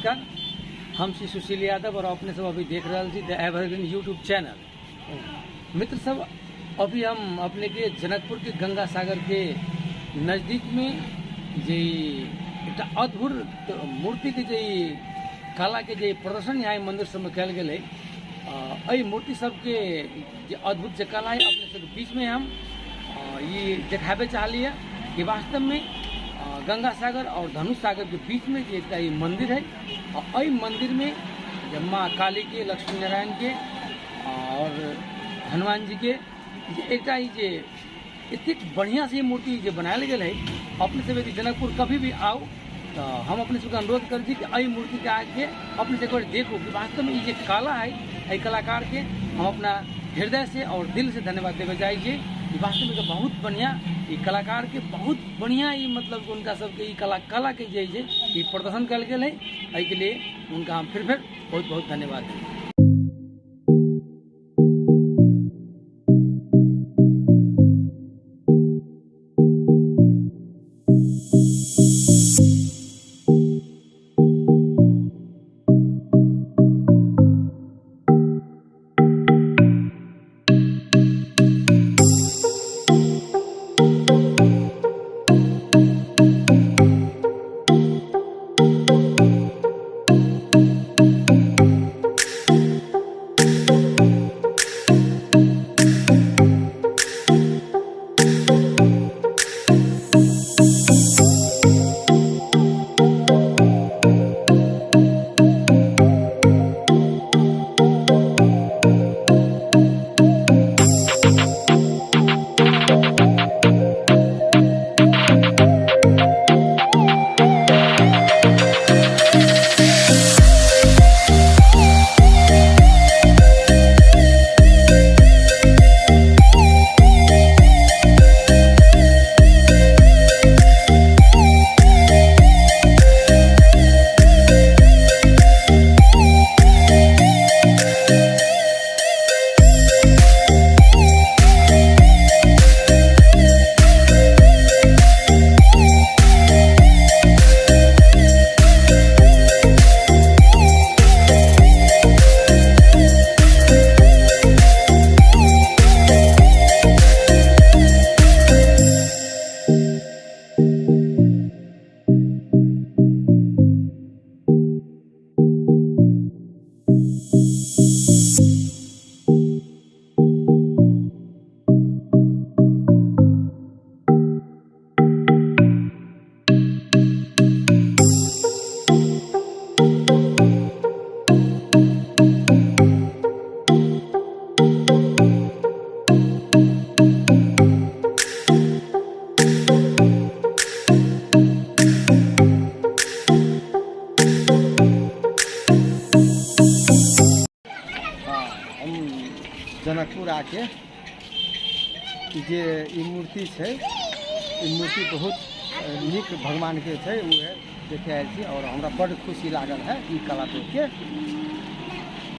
नमस्कार, हम श्री सुशील यादव और अपने सब अभी देख रहे द एवरग्रीन यूट्यूब चैनल। मित्र सब, अभी हम अपने के जनकपुर के गंगा सागर के नज़दीक में जे एक अद्भुत मूर्ति के जे कला के जे प्रदर्शन यहाँ मंदिर सब में कल गए है। मूर्ति सबके जे अद्भुत जे कला है अपने सबके बीच में हम ये देखावे चाहलिए कि वास्तव में गंगा सागर और धनुष सागर के बीच में जो ये मंदिर है और मंदिर में जब माँ काली के, लक्ष्मी नारायण के और हनुमान जी के एक जे इतनी बढ़िया से मूर्ति जो बनाया गया है। अपने सब यदि जनकपुर कभी भी आओ तो हम अपने सबका अनुरोध कर दी कि अई मूर्ति के आगे अपने से देखो कि वास्तव में ये कला है, ये कलाकार के हम अपना हृदय से और दिल से धन्यवाद देवे चाहिए। वास्तव में बहुत बढ़िया ये कलाकार के बहुत बढ़िया ये मतलब उनका सबके कला के ये प्रदर्शन कल गए है, के लिए उनका हम फिर बहुत बहुत धन्यवाद दें। जनकपुर आके जे मूर्ति है, मूर्ति बहुत निक भगवान के है, वो देखे और हमरा बड़ खुशी लागल है कला देख के।